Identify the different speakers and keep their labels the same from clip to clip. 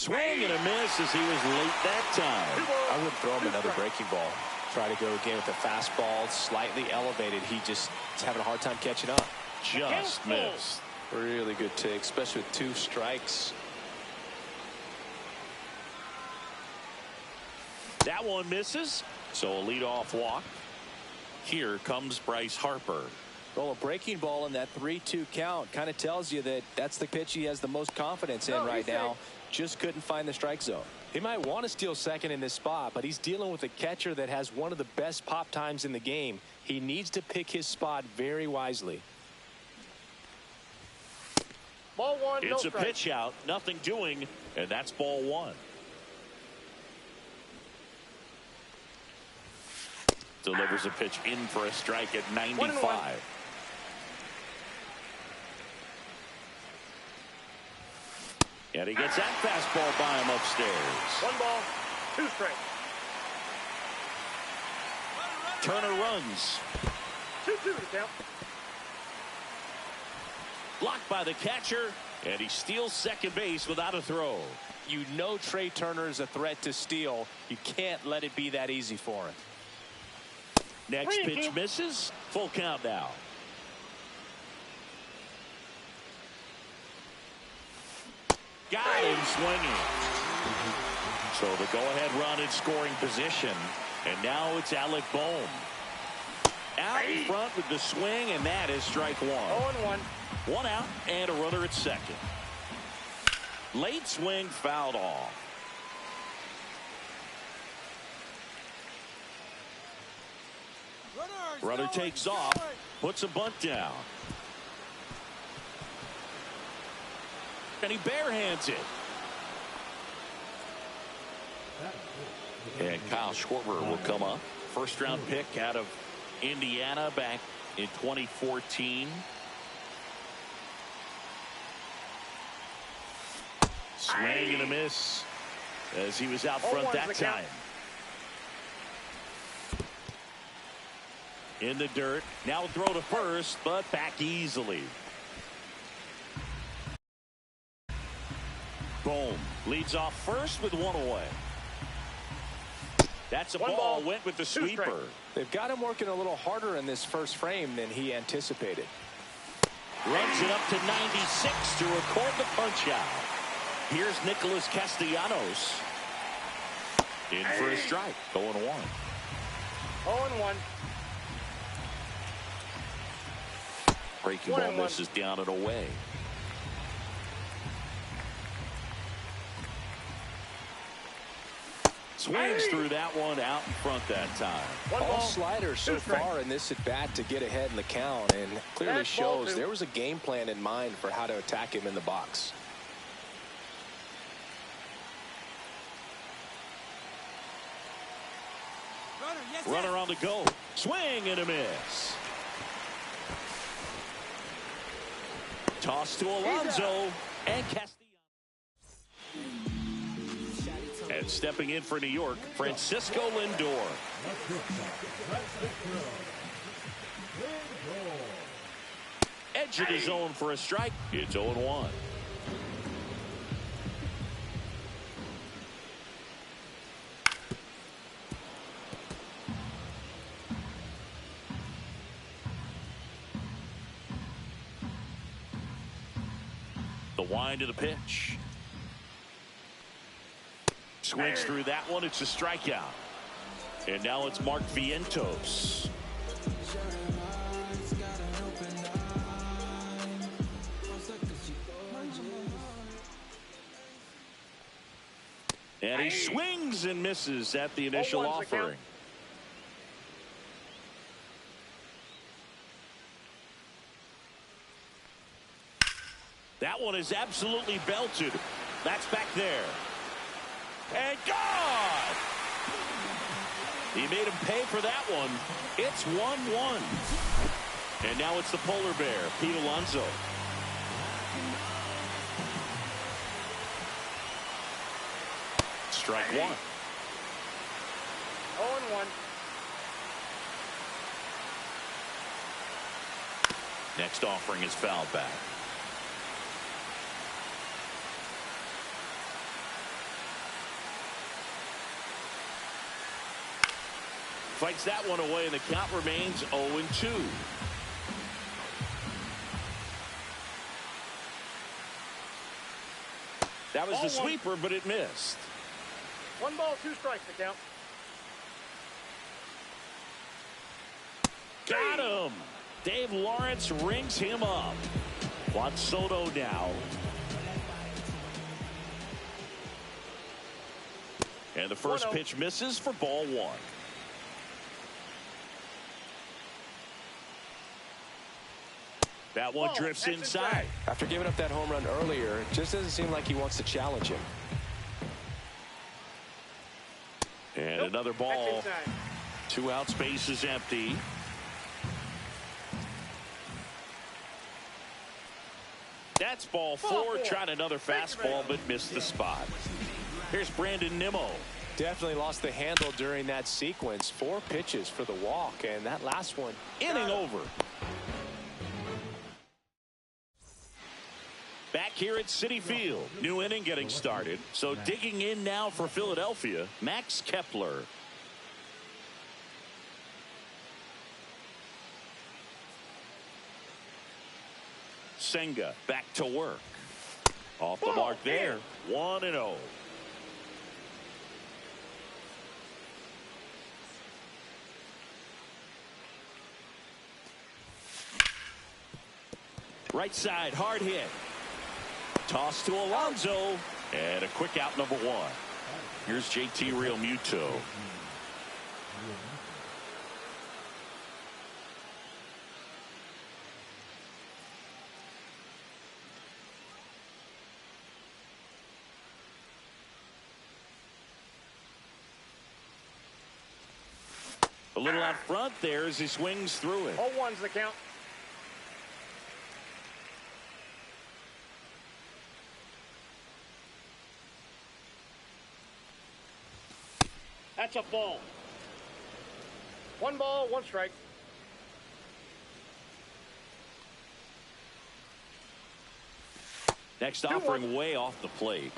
Speaker 1: Swing and a miss as he was late that time.
Speaker 2: I wouldn't throw him another breaking ball. Try to go again with the fastball, slightly elevated. He just is having a hard time catching up.
Speaker 1: Just missed.
Speaker 2: Really good take, especially with 2 strikes.
Speaker 1: That one misses, so a leadoff walk. Here comes Bryce Harper.
Speaker 2: Well, a breaking ball in that 3-2 count kind of tells you that that's the pitch he has the most confidence in right now. Just couldn't find the strike zone. He might want to steal second in this spot, but he's dealing with a catcher that has one of the best pop times in the game. He needs to pick his spot very wisely.
Speaker 3: Ball 1,
Speaker 1: it's a pitch out, nothing doing, and that's ball 1. Delivers a pitch in for a strike at 95. And he gets that fastball by him upstairs.
Speaker 3: 1 ball, 2 strikes.
Speaker 1: Turner runs.
Speaker 3: 2-2 to count.
Speaker 1: Blocked by the catcher, and he steals second base without a throw.
Speaker 2: You know Trey Turner is a threat to steal. You can't let it be that easy for him.
Speaker 1: Next pitch misses. Full count now. Got him swinging. So the go-ahead run in scoring position. And now it's Alec Bohm. Out in front with the swing, and that is strike 1.
Speaker 3: 0-1.
Speaker 1: 1 out and a runner at second. Late swing fouled off. Runner takes off, puts a bunt down. And he barehands it. And Kyle Schwarber will come up. First round pick out of Indiana back in 2014. Swing and a miss as he was out front that time. In the dirt. Now throw to first, but back easily. Bohm leads off first with 1 away. That's a ball. Went with the sweeper.
Speaker 2: They've got him working a little harder in this first frame than he anticipated.
Speaker 1: Runs it up to 96 to record the punch out. Here's Nicholas Castellanos. In for a strike. 0-1.
Speaker 3: 0-1.
Speaker 1: Breaking ball misses down and away. Swings through that one out in front that time.
Speaker 2: All sliders so far in this at bat to get ahead in the count, and clearly shows there was a game plan in mind for how to attack him in the box.
Speaker 1: Runner on the go. Swing and a miss. Toss to Alonso and Castellanos. And stepping in for New York, Francisco Lindor. Edge of the zone for a strike. It's 0-1. The wind of the pitch. Swings through that one. It's a strikeout. And now it's Mark Vientos. And he swings and misses at the initial offering. That one is absolutely belted. That's back there. And gone! He made him pay for that one. It's 1-1. And now it's the polar bear, Pete Alonso. Strike 1.
Speaker 3: 0-1.
Speaker 1: Next offering is fouled back. Fights that one away, and the count remains 0-2. That was the sweeper, but it missed.
Speaker 3: 1 ball, 2 strikes to count.
Speaker 1: Got him. Dave Lawrence rings him up. Juan Soto now. And the first pitch misses for ball 1. That one drifts inside.
Speaker 2: After giving up that home run earlier, it just doesn't seem like he wants to challenge him.
Speaker 1: And another ball. 2 out, space is empty. That's ball 4. Tried another fastball, but missed the spot. Here's Brandon Nimmo.
Speaker 2: Definitely lost the handle during that sequence. 4 pitches for the walk, and that last one,
Speaker 1: inning over. Back here at Citi Field. New inning getting started. So digging in now for Philadelphia, Max Kepler. Senga back to work. Off the mark there. 1-0. Right side, hard hit. Toss to Alonso. And a quick out, number 1. Here's JT Realmuto. A little out front there as he swings through it.
Speaker 3: 0-1's the count. That's a ball. 1 ball, 1 strike.
Speaker 1: Next offering way off the plate.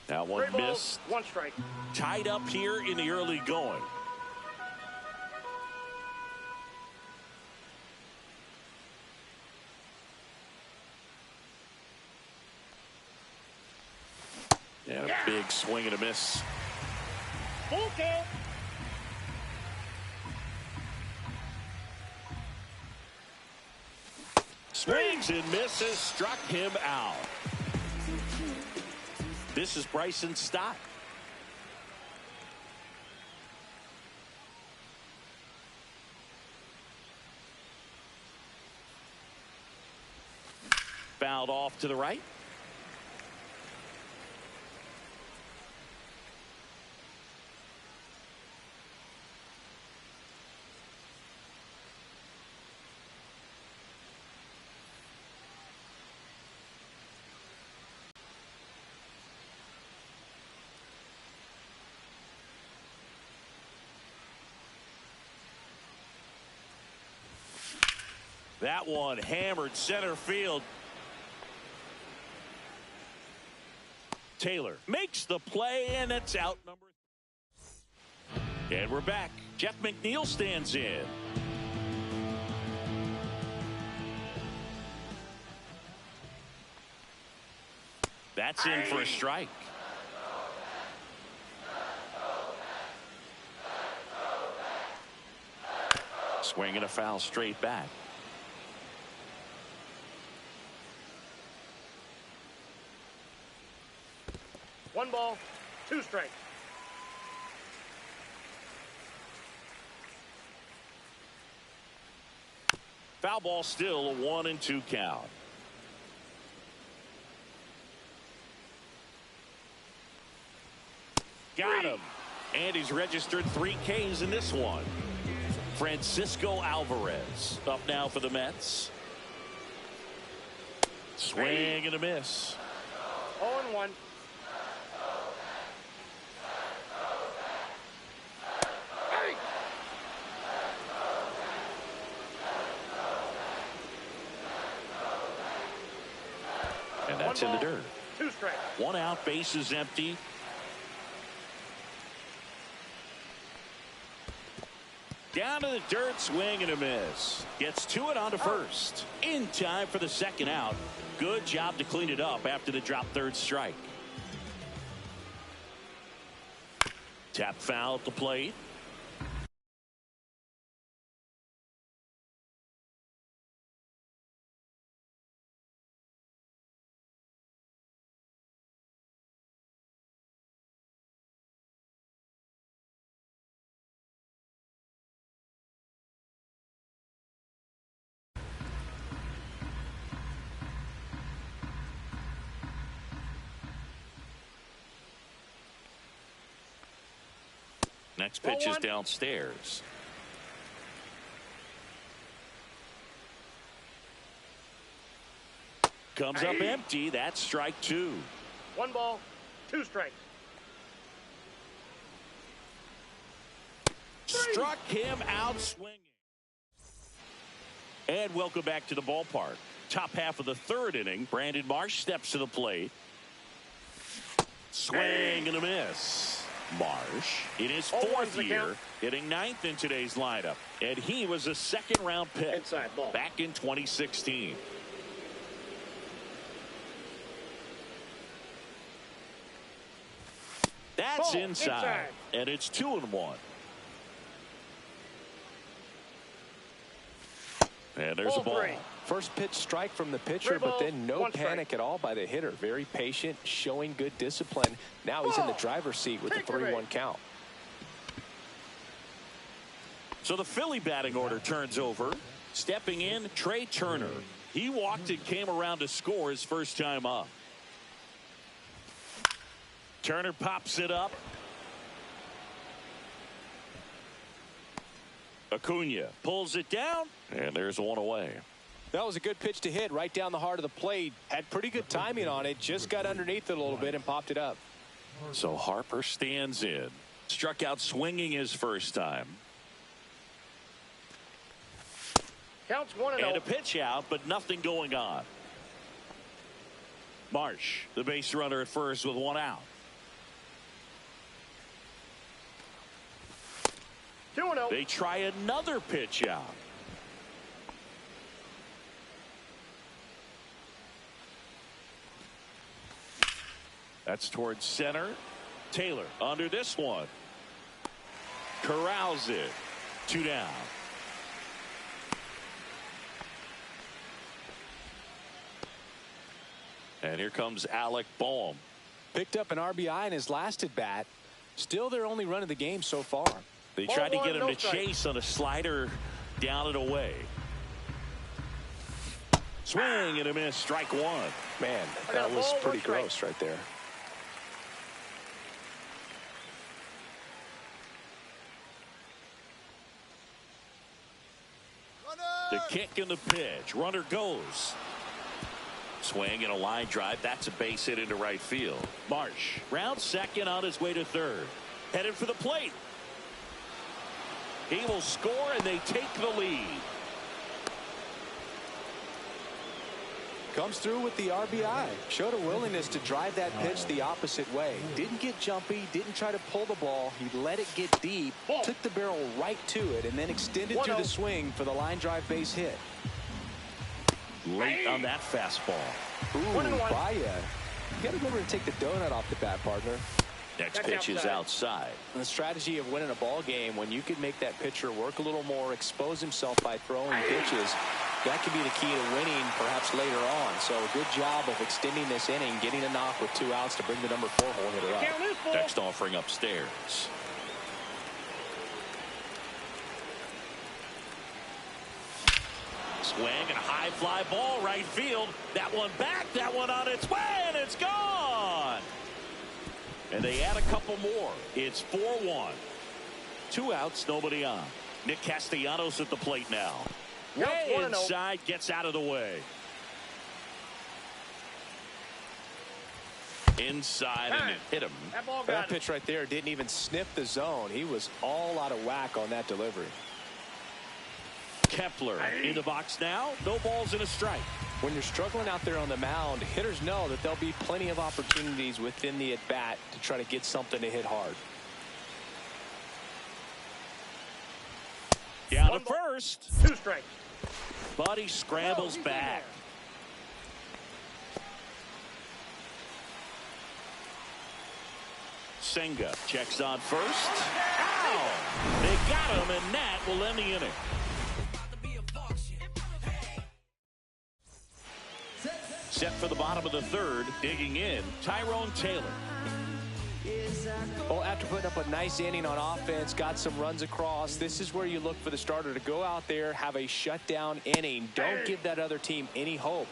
Speaker 1: That one missed.
Speaker 3: 1 strike.
Speaker 1: Tied up here in the early going. And a big swing and a miss.
Speaker 3: Full count.
Speaker 1: Swings and misses. Struck him out. This is Bryson Stott. Fouled off to the right. That one hammered center field. Taylor makes the play, and it's out number 3. And we're back. Jeff McNeil stands in. That's in for a strike. Swing and a foul straight back.
Speaker 3: One ball, 2 strikes.
Speaker 1: Foul ball, still a 1-2 count. Got him. And he's registered 3 Ks in this one. Francisco Alvarez up now for the Mets. Swing and a miss.
Speaker 3: 0-1.
Speaker 1: It's in the dirt.
Speaker 3: 2 strikes.
Speaker 1: 1 out, bases empty. Down to the dirt, swing and a miss. Gets to it on to first. In time for the 2nd out. Good job to clean it up after the drop 3rd strike. Tap foul at the plate. Next pitch is downstairs. Comes up empty. That's strike 2.
Speaker 3: 1 ball, 2 strikes.
Speaker 1: Struck him out swinging. And welcome back to the ballpark. Top half of the 3rd inning. Brandon Marsh steps to the plate. Swing and a miss. Marsh in his 4th year, hitting 9th in today's lineup, and he was a 2nd-round pick
Speaker 3: Inside ball.
Speaker 1: back in 2016. That's
Speaker 3: Ball,
Speaker 1: inside, and it's 2-1. And there's a ball.
Speaker 3: 3.
Speaker 2: First pitch strike from the pitcher, but then no panic at all by the hitter. Very patient, showing good discipline. Now he's in the driver's seat with the 3-1 count.
Speaker 1: So the Philly batting order turns over. Stepping in, Trey Turner. He walked and came around to score his first time up. Turner pops it up. Acuna pulls it down, and there's 1 away.
Speaker 2: That was a good pitch to hit right down the heart of the plate. Had pretty good timing on it. Just got underneath it a little bit and popped it up.
Speaker 1: So Harper stands in. Struck out swinging his first time.
Speaker 3: Counts 1-0.
Speaker 1: And a pitch out, but nothing going on. Marsh, the base runner at first with 1 out.
Speaker 3: 2-0.
Speaker 1: They try another pitch out. That's towards center. Taylor under this one. Corrals it. 2 down. And here comes Alec Boehm.
Speaker 2: Picked up an RBI in his last at bat. Still their only run of the game so far.
Speaker 1: They tried to get him to chase on a slider down and away. Swing and a miss. Strike 1.
Speaker 2: Man, that was pretty gross right there.
Speaker 1: The kick and the pitch. Runner goes. Swing and a line drive. That's a base hit into right field. Marsh round second on his way to 3rd. Headed for the plate. He will score and they take the lead.
Speaker 2: Comes through with the RBI. Showed a willingness to drive that pitch the opposite way. Didn't get jumpy. Didn't try to pull the ball. He let it get deep. Took the barrel right to it and then extended through the swing for the line drive base hit.
Speaker 1: Late on that fastball.
Speaker 2: Ooh, Baia. You got to remember to take the donut off the bat, partner.
Speaker 1: Next pitch is outside.
Speaker 2: And the strategy of winning a ball game, when you could make that pitcher work a little more, expose himself by throwing pitches, that could be the key to winning perhaps later on. So a good job of extending this inning, getting a knock with 2 outs to bring the number 4 hole hitter up.
Speaker 1: Next offering upstairs. Swing and a high fly ball right field. That one back, that one on its way, and it's gone. And they add a couple more. It's 4-1. 2 outs, nobody on. Nick Castellanos at the plate now. Way inside, gets out of the way. Inside, and it hit him.
Speaker 2: That pitch right there didn't even sniff the zone. He was all out of whack on that delivery.
Speaker 1: Kepler in the box now. No balls and a strike.
Speaker 2: When you're struggling out there on the mound, hitters know that there'll be plenty of opportunities within the at-bat to try to get something to hit hard.
Speaker 1: Down to first.
Speaker 3: 2 strikes.
Speaker 1: But he scrambles back. Senga checks on first. Ow! They got him, and that will end the inning. Set for the bottom of the third, digging in, Tyrone Taylor.
Speaker 2: Well, after putting up a nice inning on offense, got some runs across, this is where you look for the starter to go out there, have a shutdown inning. Don't give that other team any hope.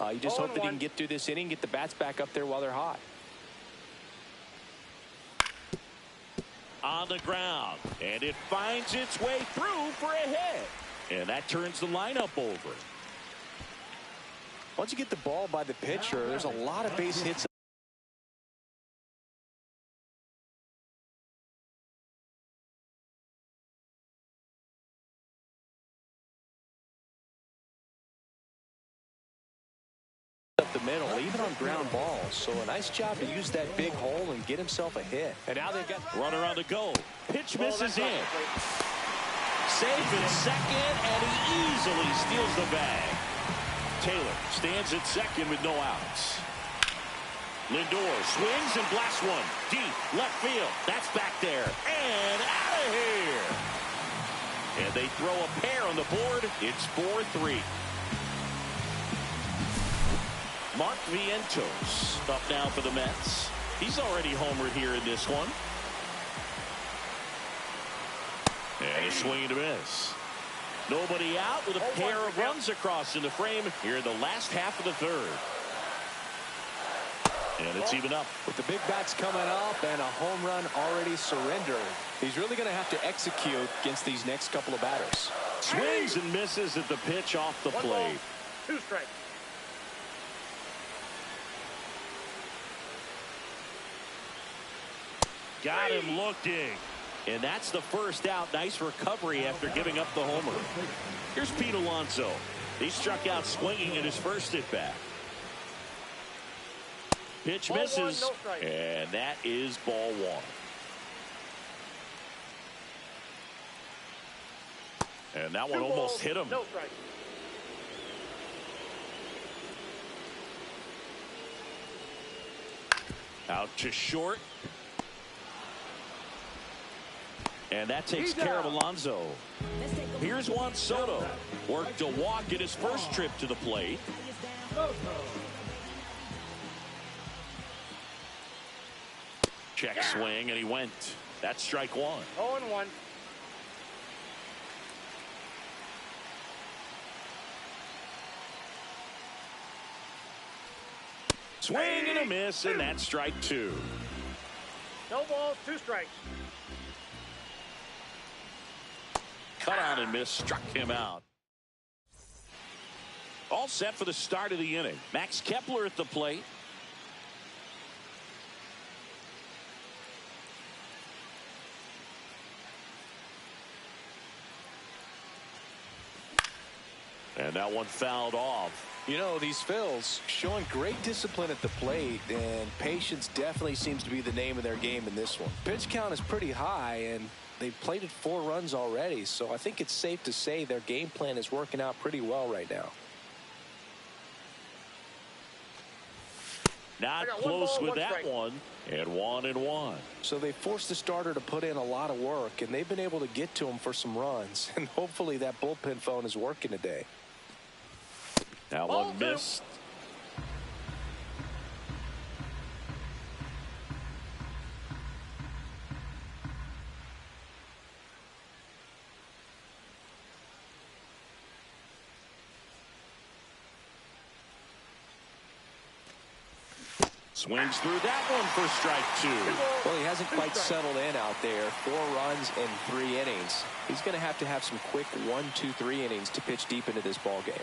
Speaker 2: You just hope that he can get through this inning, get the bats back up there while they're hot.
Speaker 1: On the ground, and it finds its way through for a hit. And that turns the lineup over.
Speaker 2: Once you get the ball by the pitcher, there's a lot of base hits. Up the middle, even on ground balls. So a nice job to use that big hole and get himself a hit. And now they've got
Speaker 1: runner on the go. Pitch misses in. Safe in second, and he easily steals the bag. Taylor stands at second with no outs. Lindor swings and blasts one deep left field. That's back there and out of here. And they throw a pair on the board. It's 4-3. Mark Vientos up now for the Mets. He's already homered here in this one. And a swing and a miss. Nobody out with a pair of runs across in the frame here in the last half of the third. And it's even up.
Speaker 2: With the big bats coming up and a home run already surrendered, he's really going to have to execute against these next couple of batters.
Speaker 1: Swings and misses at the pitch off the plate.
Speaker 3: 2 strikes.
Speaker 1: Got him looking. And that's the first out. Nice recovery after giving up the homer. Here's Pete Alonso. He struck out swinging in his first at bat. Pitch misses, and that is ball 1. And that one almost hit him.
Speaker 3: No strike.
Speaker 1: Out to short. And that takes care of Alonso. Here's Juan Soto. Worked a walk in his first trip to the plate. Check swing, and he went. That's strike 1.
Speaker 3: 0-1.
Speaker 1: Swing and a miss, and that's strike 2.
Speaker 3: No balls, 2 strikes.
Speaker 1: Cut on and miss, struck him out. All set for the start of the inning. Max Kepler at the plate. And that one fouled off.
Speaker 2: You know, these Phils showing great discipline at the plate, and patience definitely seems to be the name of their game in this one. Pitch count is pretty high, and they've plated 4 runs already, so I think it's safe to say their game plan is working out pretty well right now.
Speaker 1: Not close with that one, and 1-1.
Speaker 2: So they forced the starter to put in a lot of work, and they've been able to get to him for some runs, and hopefully that bullpen phone is working today.
Speaker 1: That one missed. Swings through that one for strike 2.
Speaker 2: Well, he hasn't quite settled in out there. 4 runs in 3 innings. He's going to have some quick 1, 2, 3 innings to pitch deep into this ball game.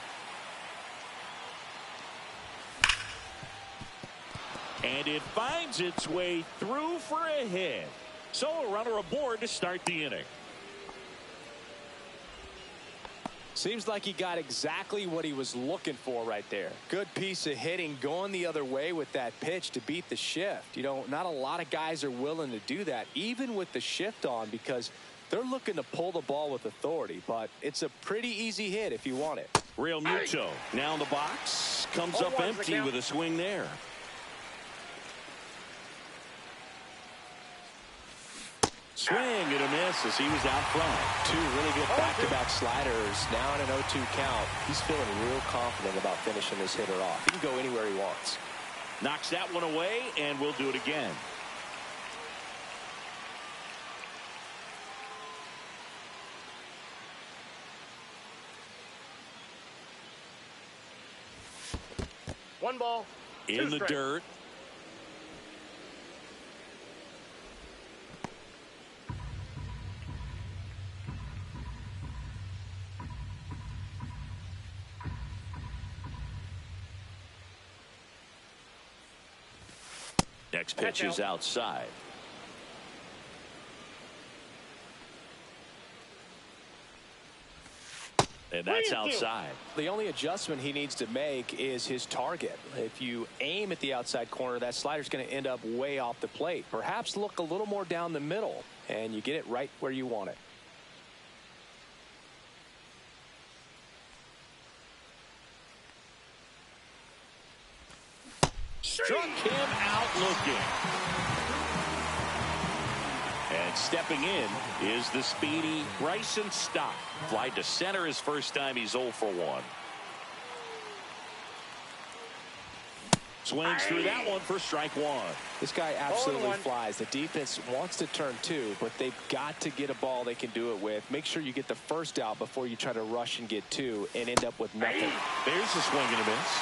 Speaker 1: And it finds its way through for a hit. So a runner aboard to start the inning.
Speaker 2: Seems like he got exactly what he was looking for right there. Good piece of hitting going the other way with that pitch to beat the shift. You know, not a lot of guys are willing to do that, even with the shift on, because they're looking to pull the ball with authority. But it's a pretty easy hit if you want it.
Speaker 1: Real Muto now in the box. Comes up empty with a swing there. Swing and a miss as he was out front.
Speaker 2: Two really good back-to-back sliders. Now in an 0-2 count. He's feeling real confident about finishing this hitter off. He can go anywhere he wants.
Speaker 1: Knocks that one away, and we'll do it again.
Speaker 3: One ball.
Speaker 1: In the dirt. Next pitch is outside. And that's outside.
Speaker 2: The only adjustment he needs to make is his target. If you aim at the outside corner, that slider's going to end up way off the plate. Perhaps look a little more down the middle, and you get it right where you want it.
Speaker 1: Struck him out looking. And stepping in is the speedy Bryson Stott. Fly to center his first time. He's 0 for 1. Swings through that one for strike one.
Speaker 2: This guy absolutely flies. The defense wants to turn two, but they've got to get a ball they can do it with. Make sure you get the first out before you try to rush and get two and end up with nothing.
Speaker 1: There's a swing and a miss.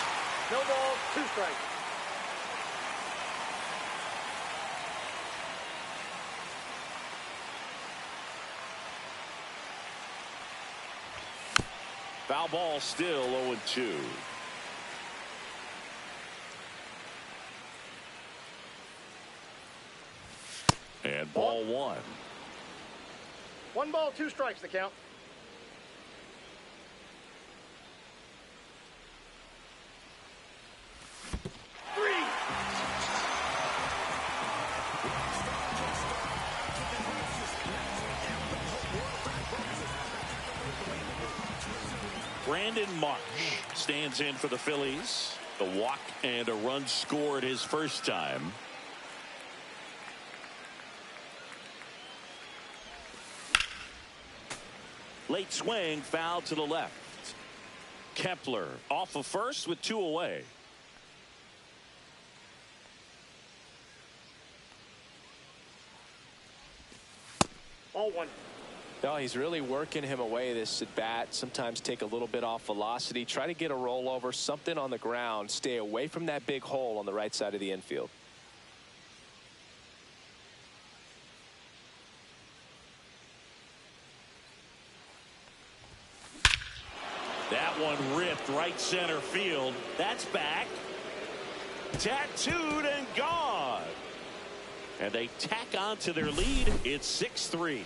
Speaker 3: No ball, 2 strikes.
Speaker 1: Foul ball, still 0-2. And ball 1.
Speaker 3: 1 ball, 2 strikes the count.
Speaker 1: Brandon Marsh stands in for the Phillies. The walk and a run scored his first time. Late swing, foul to the left. Kepler off of first with 2 away.
Speaker 3: Ball 1.
Speaker 2: No, he's really working him away this at bat. Sometimes take a little bit off velocity. Try to get a rollover, something on the ground. Stay away from that big hole on the right side of the infield.
Speaker 1: That one ripped right center field. That's back. Tattooed and gone. And they tack on to their lead. It's 6-3.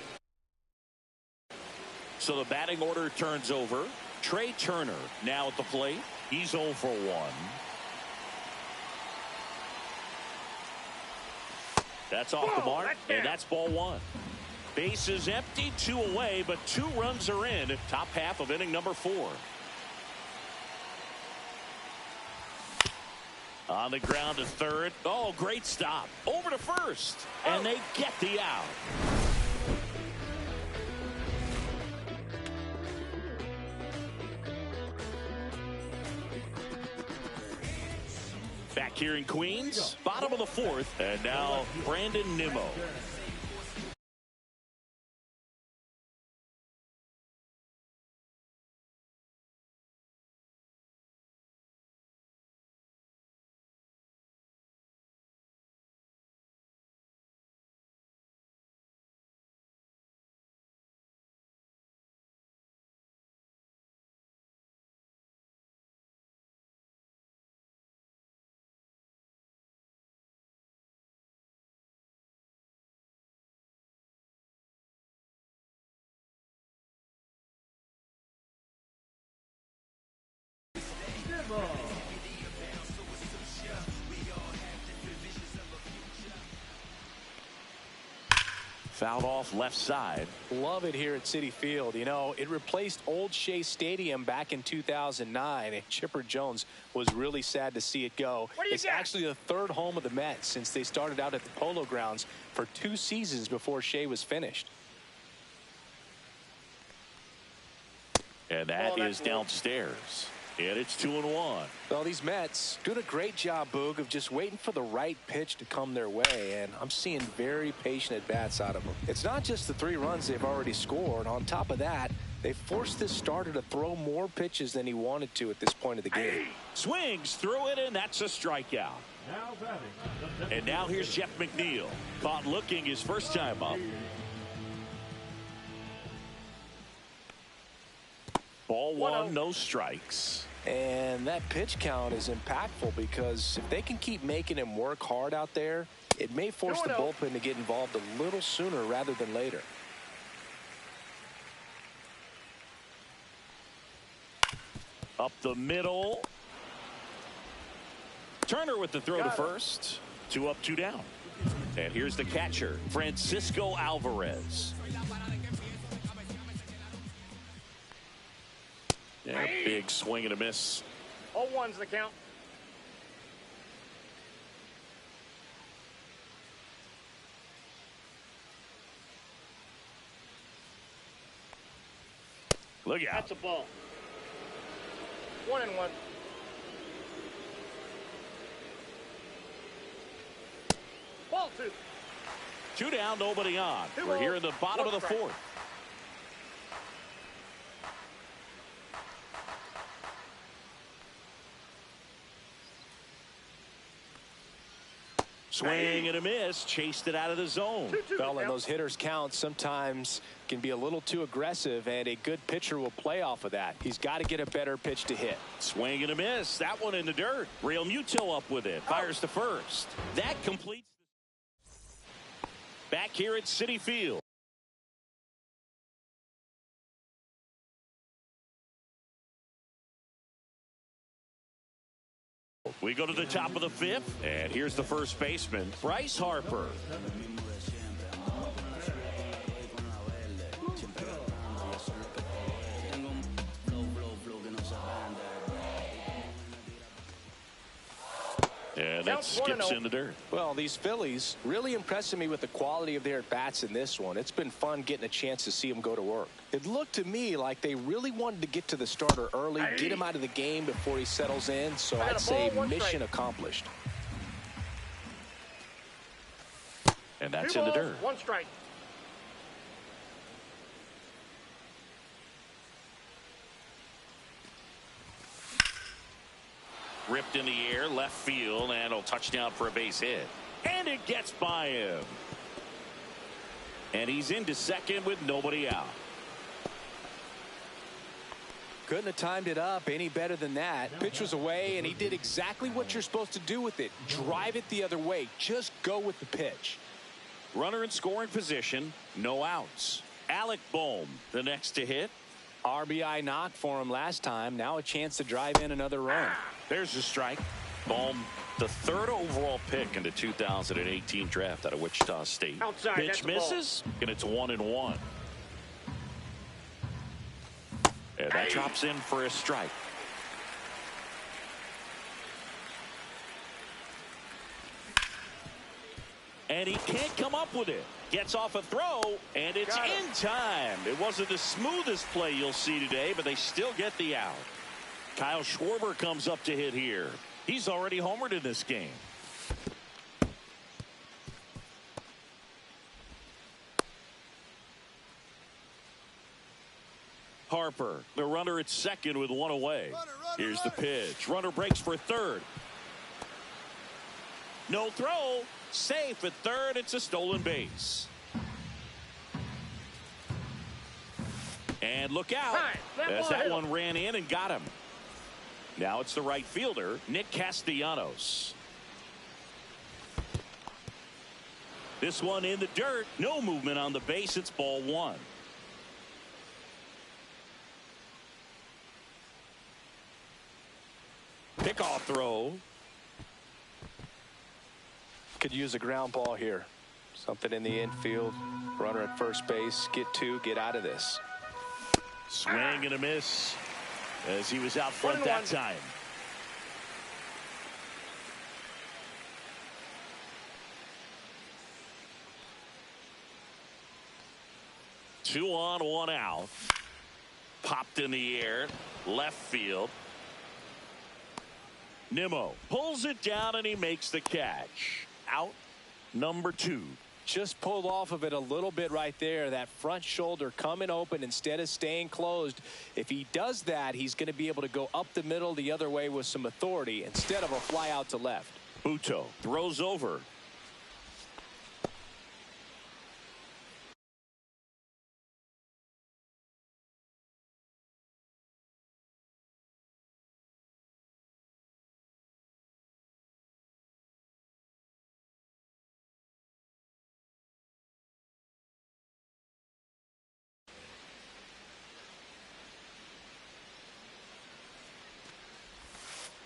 Speaker 1: So the batting order turns over. Trey Turner now at the plate. He's 0 for 1. That's off the mark, and that's ball 1. Bases empty, 2 away, but 2 runs are in. Top half of inning number 4. On the ground to third. Oh, great stop. Over to first, and they get the out. Back here in Queens, bottom of the 4th, and now Brandon Nimmo. Fouled off left side.
Speaker 2: Love it here at Citi Field. You know, it replaced Old Shea Stadium back in 2009, and Chipper Jones was really sad to see it go. It's actually the third home of the Mets since they started out at the Polo Grounds for 2 seasons before Shea was finished.
Speaker 1: And that is downstairs. And it's 2-1.
Speaker 2: Well, these Mets doing a great job, Boog, of just waiting for the right pitch to come their way, and I'm seeing very patient at-bats out of them. It's not just the 3 runs they've already scored. On top of that, they forced this starter to throw more pitches than he wanted to at this point of the game.
Speaker 1: Swings through it, and that's a strikeout. And now here's Jeff McNeil. Caught looking his first time up. Ball 1, no strikes.
Speaker 2: And that pitch count is impactful because if they can keep making him work hard out there, it may force the bullpen to get involved a little sooner rather than later.
Speaker 1: Up the middle. Turner with the throw to first. 2 up, 2 down. And here's the catcher, Francisco Alvarez. Yeah, big swing and a miss.
Speaker 3: 0-1's the count.
Speaker 1: Look out.
Speaker 3: That's a ball. 1-1. Ball 2.
Speaker 1: 2 down, nobody on. We're here in the bottom of the 4th. Swing and a miss, chased it out of the zone.
Speaker 2: Well, and those hitters count sometimes can be a little too aggressive, and a good pitcher will play off of that. He's got to get a better pitch to hit.
Speaker 1: Swing and a miss. That one in the dirt. Real Muto up with it. Fires to first. That completes. Back here at Citi Field. We go to the top of the 5th, and here's the first baseman, Bryce Harper. And that skips in the dirt.
Speaker 2: Well, these Phillies really impressing me with the quality of their at-bats in this one. It's been fun getting a chance to see them go to work. It looked to me like they really wanted to get to the starter early, get him out of the game before he settles in, so I'd say mission accomplished.
Speaker 1: And that's in the dirt.
Speaker 3: 1 strike.
Speaker 1: Ripped in the air, left field, and a touchdown for a base hit. And it gets by him. And he's into second with nobody out.
Speaker 2: Couldn't have timed it up any better than that. Pitch was away, and he did exactly what you're supposed to do with it. Drive it the other way. Just go with the pitch.
Speaker 1: Runner in scoring position, no outs. Alec Bohm, the next to hit.
Speaker 2: RBI knock for him last time. Now a chance to drive in another run.
Speaker 1: There's the strike. Bohm, the 3rd overall pick in the 2018 draft out of Wichita State.
Speaker 3: Outside,
Speaker 1: pitch misses, and it's 1-1. And that drops in for a strike. And he can't come up with it. Gets off a throw, and it's in time. It wasn't the smoothest play you'll see today, but they still get the out. Kyle Schwarber comes up to hit here. He's already homered in this game. Harper, the runner at second with 1 away. Here's the pitch. Runner breaks for third. No throw. Safe at third. It's a stolen base. And look out as that one ran in and got him. Now it's the right fielder, Nick Castellanos. This one in the dirt. No movement on the base. It's ball 1. Pickoff throw.
Speaker 2: Could use a ground ball here. Something in the infield. Runner at first base. Get two. Get out of this.
Speaker 1: Swing and a miss as he was out front that time. Two on, one out. Popped in the air. Left field. Nimmo pulls it down and he makes the catch. Out number 2.
Speaker 2: Just pulled off of it a little bit right there. That front shoulder coming open instead of staying closed. If he does that, he's going to be able to go up the middle the other way with some authority instead of a fly out to left.
Speaker 1: Buto throws over.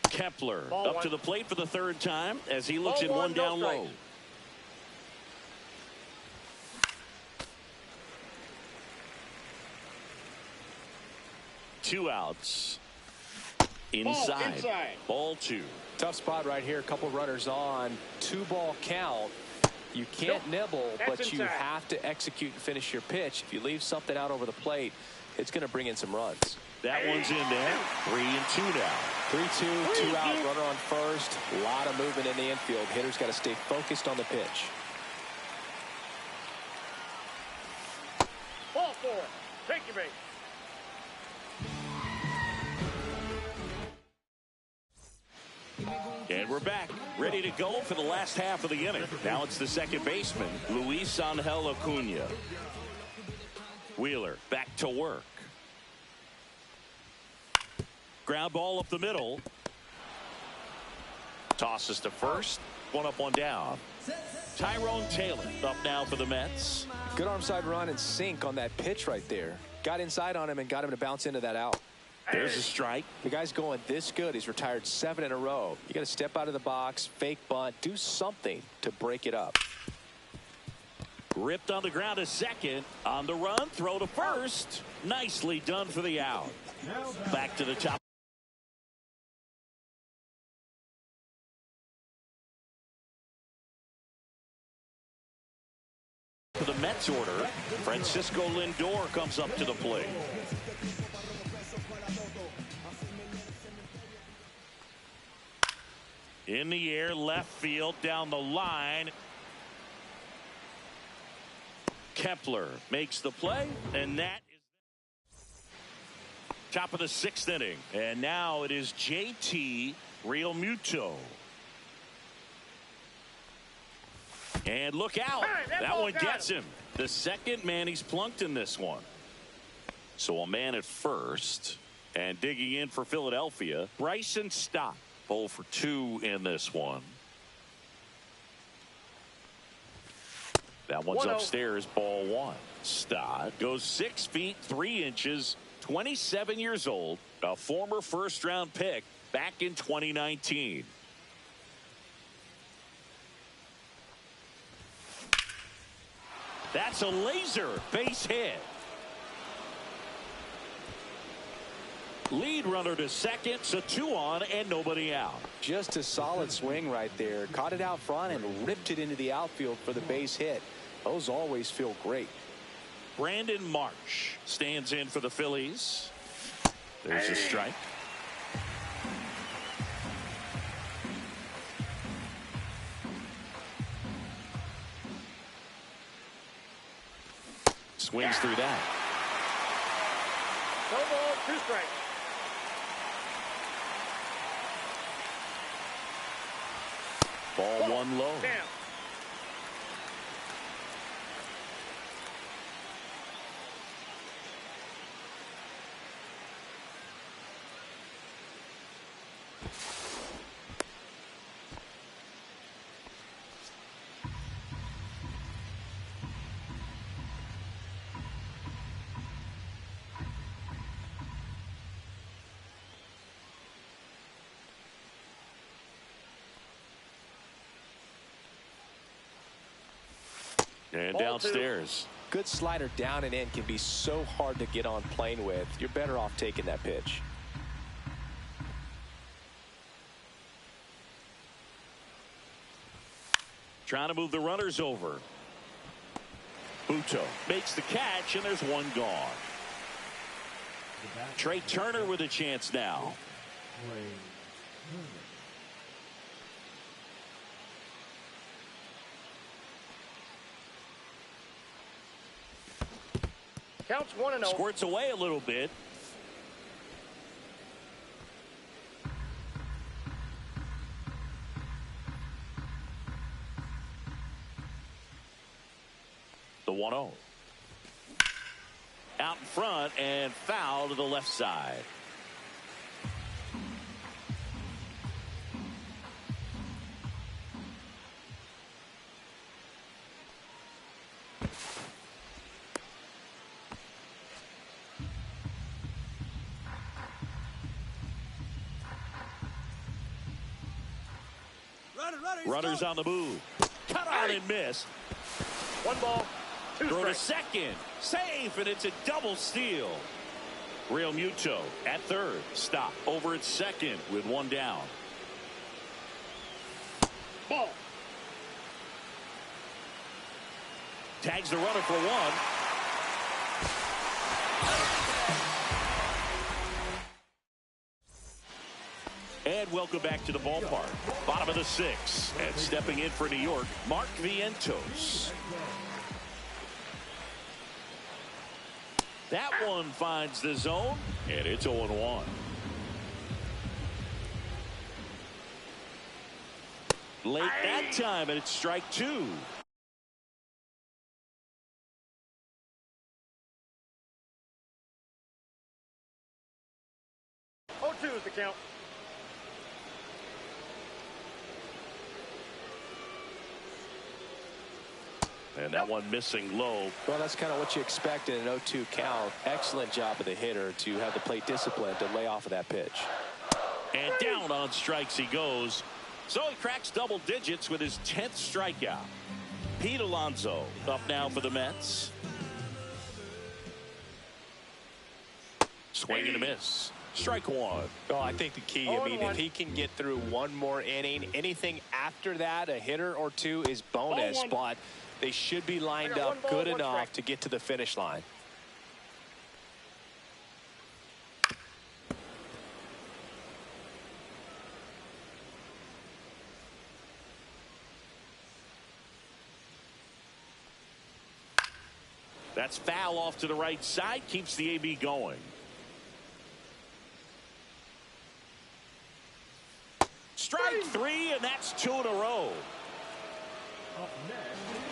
Speaker 1: Kepler up to the plate for the third time as he looks at one down low. Two outs. Inside. Ball 2.
Speaker 2: Tough spot right here. A couple runners on. 2-ball count. You can't nibble, but you have to execute and finish your pitch. If you leave something out over the plate, it's going to bring in some runs.
Speaker 1: That one's in there. 3-2 now.
Speaker 2: 3-2, 2 out, runner on first. A lot of movement in the infield. Hitter's got to stay focused on the pitch.
Speaker 3: Ball 4. Take your base.
Speaker 1: And we're back, ready to go for the last half of the inning. Now it's the second baseman, Luis Angel Acuna. Wheeler back to work. Ground ball up the middle. Tosses to first. One up, one down. Tyrone Taylor up now for the Mets.
Speaker 2: Good arm side run and sink on that pitch right there. Got inside on him and got him to bounce into that out.
Speaker 1: There's a strike.
Speaker 2: The guy's going this good. He's retired 7 in a row. You got to step out of the box, fake bunt, do something to break it up.
Speaker 1: Ripped on the ground to second. On the run, throw to first. Nicely done for the out. Back to the top. For the Mets order, Francisco Lindor comes up to the plate. In the air, left field, down the line. Kepler makes the play, and that is top of the 6th inning. And now it is JT Realmuto. And look out. That one gets him. The second man he's plunked in this one. So a man at first. And digging in for Philadelphia, Bryson Stott. 0 for 2 in this one. That one's upstairs, ball 1. Stott goes 6 feet 3 inches, 27 years old, a former first-round pick back in 2019. That's a laser base hit. Lead runner to second, so 2 on and nobody out.
Speaker 2: Just a solid swing right there. Caught it out front and ripped it into the outfield for the base hit. Those always feel great.
Speaker 1: Brandon Marsh stands in for the Phillies. There's a strike. Swings through that.
Speaker 3: No ball, 2 strikes.
Speaker 1: Ball 1 low.
Speaker 3: Damn.
Speaker 1: And
Speaker 3: Ball
Speaker 1: downstairs.
Speaker 2: Good slider down and in can be so hard to get on plane with. You're better off taking that pitch.
Speaker 1: Trying to move the runners over. Buto makes the catch, and there's one gone. Trey Turner with a chance now.
Speaker 3: Counts 1-0.
Speaker 1: Squirts away a little bit. The 1-0. Out in front and foul to the left side. Runners on the move. Cut on and miss.
Speaker 3: 1 ball, 2
Speaker 1: Throw to
Speaker 3: strikes.
Speaker 1: second. Safe, and it's a double steal. Real Muto at third. Stop over at second with 1 down.
Speaker 3: Ball.
Speaker 1: Tags the runner for 1. And welcome back to the ballpark. Bottom of the 6th. And stepping in for New York, Mark Vientos. That one finds the zone, and it's 0-1. Late that time, and it's strike 2.
Speaker 3: Oh, 2 is the count.
Speaker 1: And that one missing low.
Speaker 2: Well, that's kind of what you expect in an 0-2 count. Excellent job of the hitter to have the plate discipline to lay off of that pitch.
Speaker 1: And down on strikes he goes. So he cracks double digits with his 10th strikeout. Pete Alonso up now for the Mets. Swing and a miss. Strike 1.
Speaker 2: Oh, I think the key, I mean, if he can get through one more inning, anything after that, a hitter or 2 is bonus, but they should be lined up good enough to get to the finish line.
Speaker 1: That's foul off to the right side. Keeps the AB going. Strike 3, and that's 2 in a row.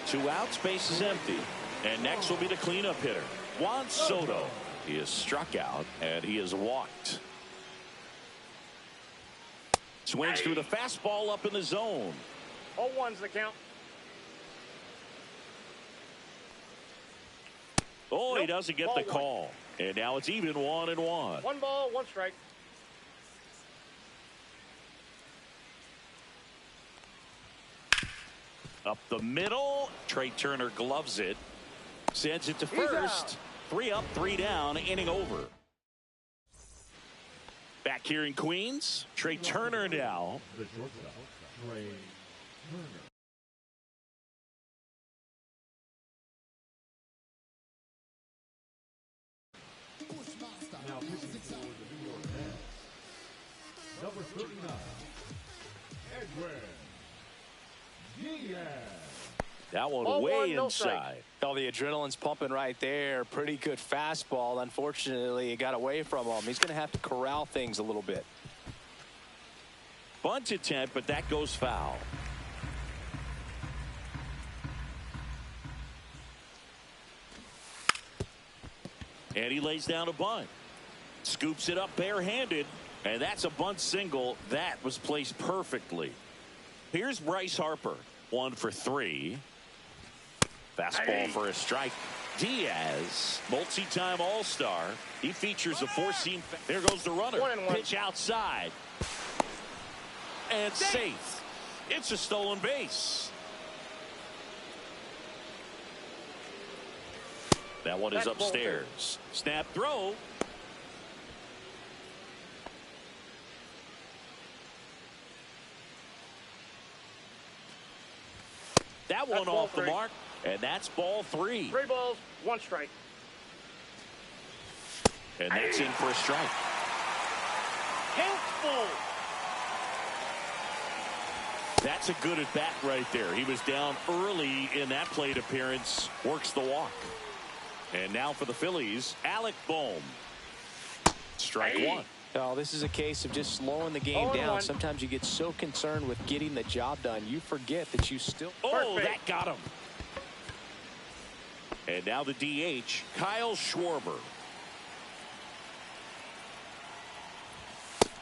Speaker 1: 2 outs, base is empty. And next will be the cleanup hitter, Juan Soto. He is struck out, and he is walked. Swings through the fastball up in the zone.
Speaker 3: 0-1's the count.
Speaker 1: Oh, he doesn't get the call. And now it's even 1-1.
Speaker 3: 1 ball, 1 strike.
Speaker 1: Up the middle. Trey Turner gloves it. Sends it to first. 3 up, 3 down. Inning over. Back here in Queens. Trey Turner now.
Speaker 4: The shortstop, Trey Turner. Now pitching for the New York Mets, number 39, Edwin Diaz.
Speaker 1: That one
Speaker 3: Ball
Speaker 1: way
Speaker 3: 1, no
Speaker 1: inside.
Speaker 3: strike.
Speaker 2: Oh, the adrenaline's pumping right there. Pretty good fastball. Unfortunately, it got away from him. He's going to have to corral things a little bit.
Speaker 1: Bunt attempt, but that goes foul. And he lays down a bunt. Scoops it up barehanded. And that's a bunt single. That was placed perfectly. Here's Bryce Harper. 1 for 3. Fastball for a strike. Diaz, multi-time All-Star. He features a 4-seam. There goes the runner.
Speaker 3: 1-1.
Speaker 1: Pitch outside. And safe. It's a stolen base. That one is upstairs. Snap throw. That one off the mark, and that's ball 3.
Speaker 3: 3 balls, 1 strike.
Speaker 1: And that's in for a strike.
Speaker 3: Count full.
Speaker 1: That's a good at bat right there. He was down early in that plate appearance. Works the walk. And now for the Phillies, Alec Bohm. Strike 1.
Speaker 2: Oh, this is a case of just slowing the game down. Sometimes you get so concerned with getting the job done, you forget that you still...
Speaker 1: Oh, that got him. And now the DH, Kyle Schwarber.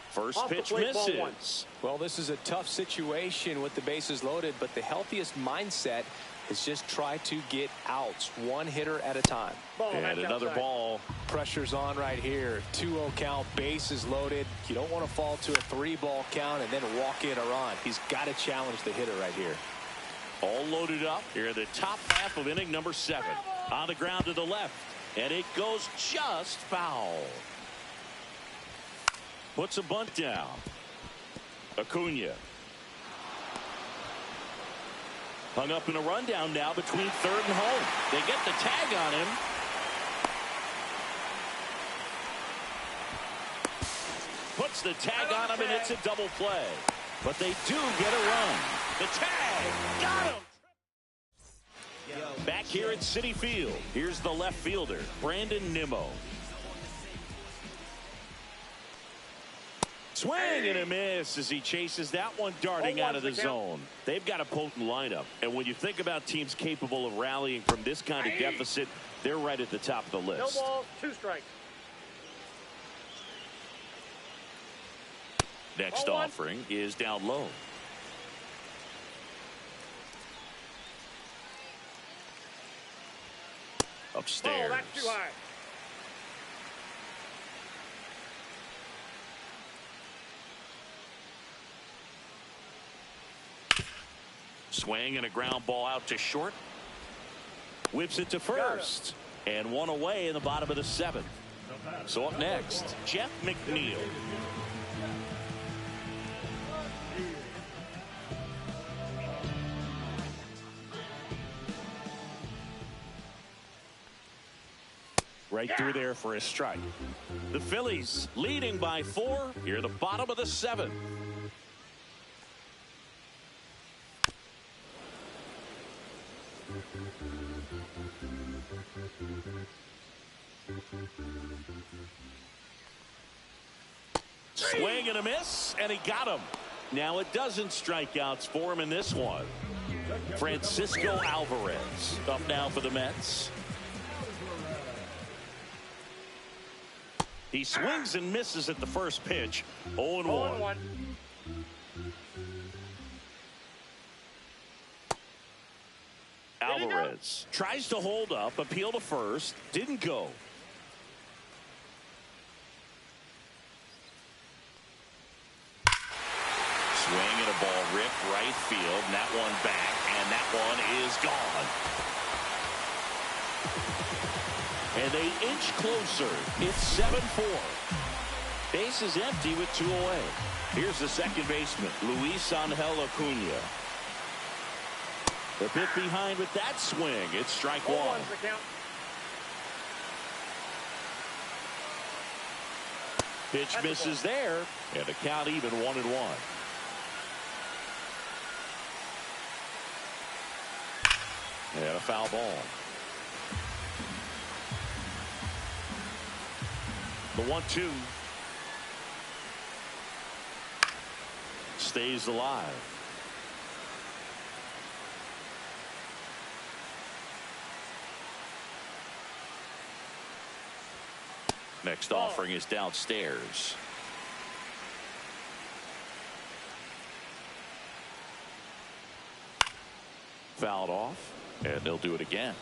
Speaker 1: First pitch misses.
Speaker 2: Well, this is a tough situation with the bases loaded, but the healthiest mindset is just try to get outs, 1 hitter at a time.
Speaker 1: And another ball.
Speaker 2: Pressure's on right here. 2-0 count, bases loaded. You don't want to fall to a 3-ball count and then walk in a run. He's got to challenge the hitter right here.
Speaker 1: All loaded up here in the top half of inning number 7. On the ground to the left, and it goes just foul. Puts a bunt down. Acuna. Hung up in a rundown now between 3rd and home. They get the tag on him. Puts the tag on him, and it's a double play. But they do get a run. The tag. Got him. Back here at Citi Field, here's the left fielder, Brandon Nimmo. Swing and a miss as he chases that one darting out of the zone. They've got a potent lineup. And when you think about teams capable of rallying from this kind of deficit, they're right at the top of the list.
Speaker 3: No balls, 2 strikes.
Speaker 1: Next offering is down low. Upstairs.
Speaker 3: Oh, that's too high.
Speaker 1: Swing and a ground ball out to short. Whips it to first. And 1 away in the bottom of the 7th. So up next, Jeff McNeil. Right through there for a strike. The Phillies leading by 4 here, the bottom of the 7th. Swing and a miss, and he got him. Now it doesn't strikeouts for him in this one. Francisco Alvarez up now for the Mets. He swings and misses at the first pitch. 0-1. Alvarez tries to hold up, appeal to first, didn't go. Swing and a ball ripped right field, and that one back, and that one is gone. And they inch closer. It's 7-4. Base is empty with 2 away. Here's the second baseman, Luis Angel Acuna. A bit behind with that swing. It's strike 1. Pitch misses there, and the count even 1-1. And a foul ball. The 1-2 stays alive. Next offering is downstairs. Fouled off, and they'll do it again.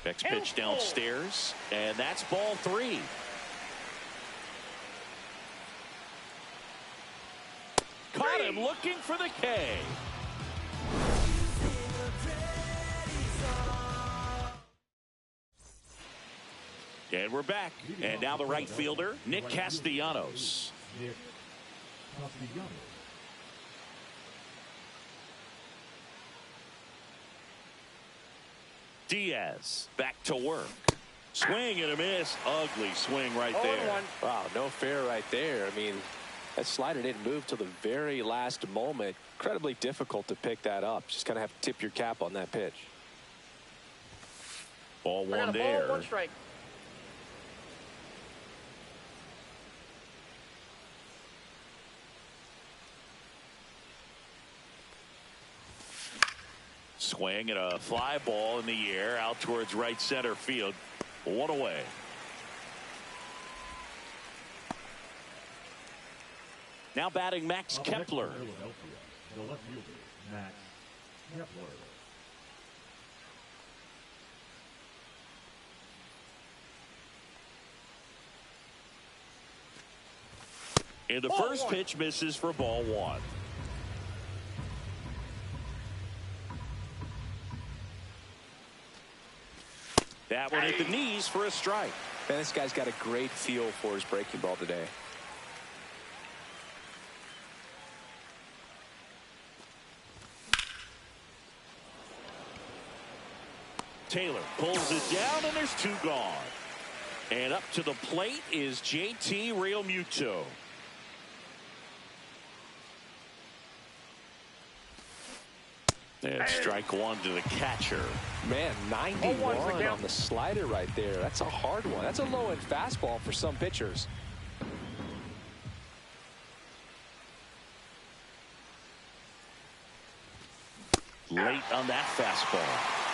Speaker 1: Next pitch downstairs, and that's ball 3. Caught him looking for the K. And we're back. And now the right fielder, Nick Castellanos.
Speaker 4: Nick Castellanos.
Speaker 1: Diaz back to work. Swing and a miss. Ugly swing right there.
Speaker 3: 0-1.
Speaker 2: Wow, no fair right there. I mean, that slider didn't move till the very last moment. Incredibly difficult to pick that up. Just kind of have to tip your cap on that pitch.
Speaker 1: Ball
Speaker 3: I got
Speaker 1: one
Speaker 3: a
Speaker 1: there.
Speaker 3: ball, 1 strike.
Speaker 1: Swing and a fly ball in the air out towards right center field. 1 away. Now batting Max Kepler.
Speaker 4: Philadelphia. The left fielder, Max Kepler.
Speaker 1: And the first pitch misses for ball 1. That one hit the knees for a strike.
Speaker 2: Man, this guy's got a great feel for his breaking ball today.
Speaker 1: Taylor pulls it down, and there's 2 gone. And up to the plate is JT Realmuto. And strike 1 to the catcher.
Speaker 2: Man, 91
Speaker 3: 1's the count.
Speaker 2: on the slider right there. That's a hard one. That's a low-end fastball for some pitchers.
Speaker 1: Late on that fastball.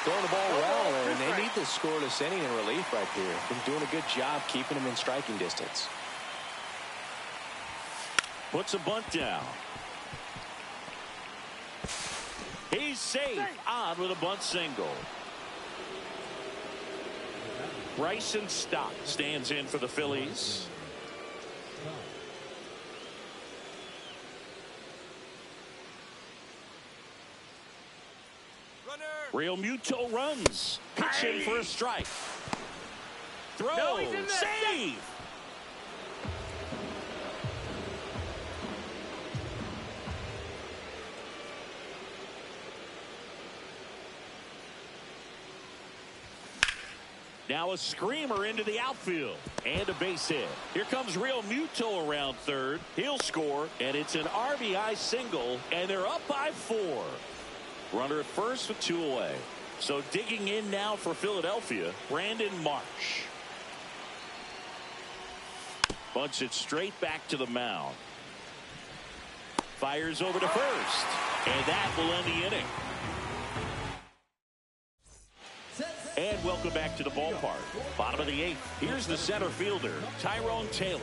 Speaker 2: Throwing the ball well, and they need the scoreless inning in relief right there. Been doing a good job keeping him in striking distance.
Speaker 1: Puts a bunt down. He's safe. On with a bunt single. Bryson Stott stands in for the Phillies. Realmuto runs. Pitch in for a strike. Throw.
Speaker 3: No, he's in there.
Speaker 1: Save. Now a screamer into the outfield. And a base hit. Here comes Realmuto around third. He'll score, and it's an RBI single, and they're up by 4. Runner at first with 2 away. So digging in now for Philadelphia, Brandon Marsh. Bunts it straight back to the mound. Fires over to first. And that will end the inning. And welcome back to the ballpark. Bottom of the 8th. Here's the center fielder, Tyrone Taylor.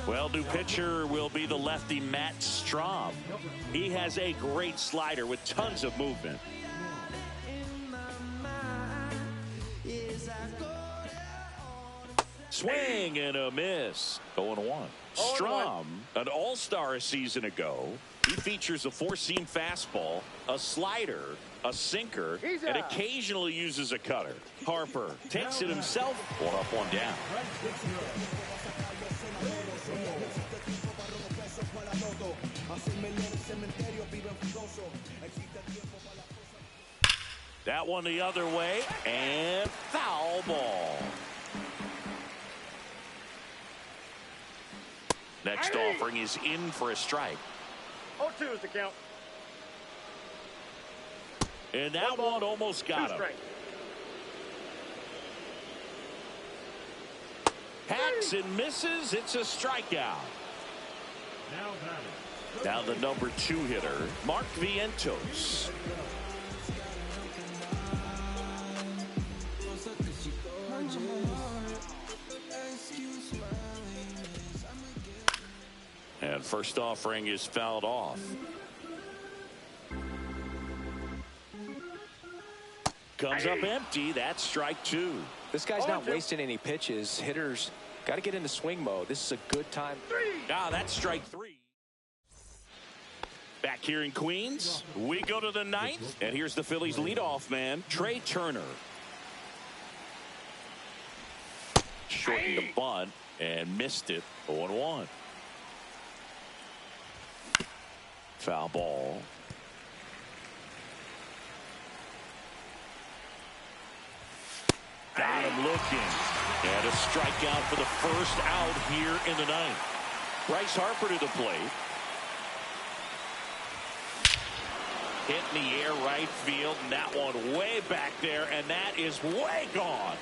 Speaker 1: Well, new pitcher will be the lefty Matt Strahm. He has a great slider with tons of movement. Swing and a miss. 0-1. Strahm, an all-star a season ago. He features a 4-seam fastball, a slider, a sinker, and occasionally uses a cutter. Harper takes it himself. 1 up, 1 down. That one the other way, and foul ball. Next offering is in for a strike.
Speaker 3: 0-2 is the count.
Speaker 1: And that one almost got him.
Speaker 3: Strike.
Speaker 1: Hacks and misses. It's a strikeout.
Speaker 4: Now batting.
Speaker 1: Now the number 2 hitter, Mark Vientos. And first offering is fouled off. Comes up empty. That's strike two.
Speaker 2: This guy's not wasting any pitches. Hitters got to get into swing mode. This is a good time.
Speaker 1: That's strike three. Back here in Queens, we go to the ninth, and here's the Phillies leadoff man, Trey Turner. Shortened the bunt and missed it. 0-1. Foul ball. Got him looking. And a strikeout for the first out here in the ninth. Bryce Harper to the plate. Hit in the air right field, and that one way back there, and that is way gone.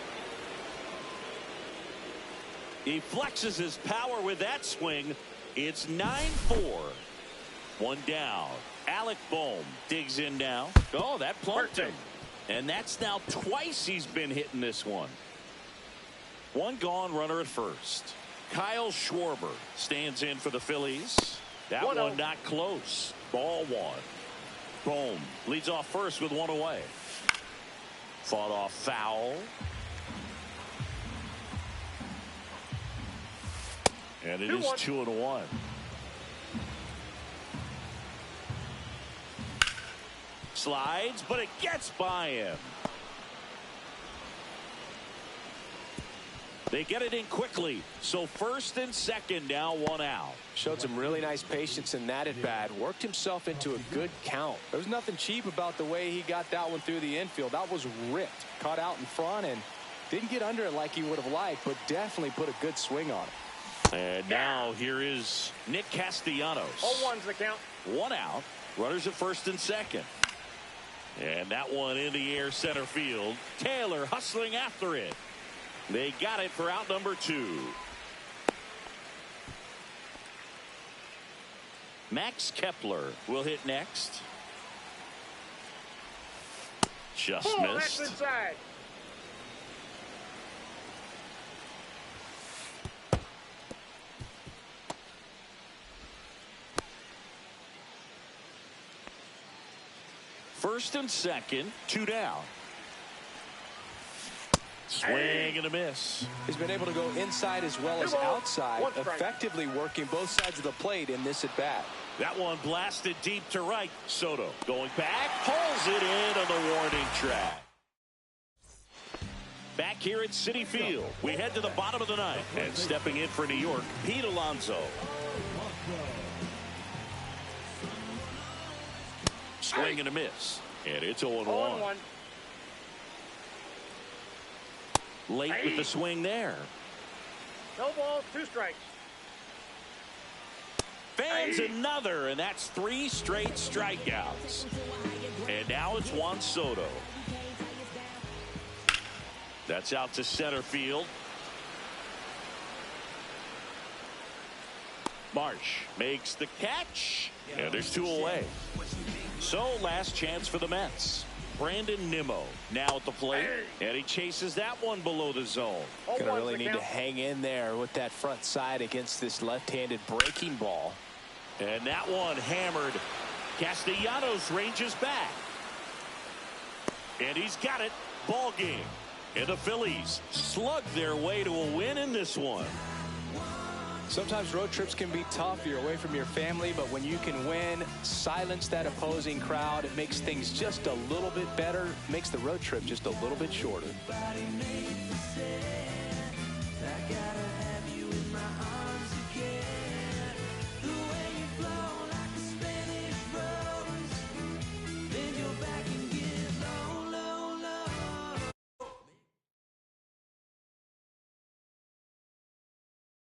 Speaker 1: He flexes his power with that swing. It's 9-4. One down. Alec Bohm digs in now. Oh, that plunked him. And that's now twice he's been hitting this one. One gone, runner at first. Kyle Schwarber stands in for the Phillies. That one not close. Ball one. Bohm leads off first with one away. Fought off foul. And it is 2-1. Slides, but it gets by him. They get it in quickly. So first and second, now one out.
Speaker 2: Showed some really nice patience in that at bat. Worked himself into a good count. There was nothing cheap about the way he got that one through the infield. That was ripped. Caught out in front and didn't get under it like he would have liked, but definitely put a good swing on it.
Speaker 1: And now here is Nick Castellanos.
Speaker 3: 0-1's the count.
Speaker 1: One out. Runners at first and second. And that one in the air center field. Taylor hustling after it. They got it for out number 2. Max Kepler will hit next. Just missed.
Speaker 3: That's inside.
Speaker 1: First and second, 2 down. Swing and a miss.
Speaker 2: He's been able to go inside as well as outside, effectively working both sides of the plate in this at bat.
Speaker 1: That one blasted deep to right. Soto going back, pulls it in on the warning track. Back here at Citi Field, we head to the bottom of the ninth, and stepping in for New York, Pete Alonso. Swing and a miss, and it's 0-1. Late with the swing there.
Speaker 3: No balls, 2 strikes.
Speaker 1: Fans another, and that's 3 straight strikeouts. And now it's Juan Soto. That's out to center field. Marsh makes the catch, and there's 2 away. So last chance for the Mets. Brandon Nimmo now at the plate, and he chases that one below the zone.
Speaker 2: Gonna really need to hang in there with that front side against this left-handed breaking ball.
Speaker 1: And that one hammered. Castellanos ranges back. And he's got it. Ball game. And the Phillies slug their way to a win in this one.
Speaker 2: Sometimes road trips can be tough. You're away from your family, but when you can win, silence that opposing crowd, it makes things just a little bit better, makes the road trip just a little bit shorter.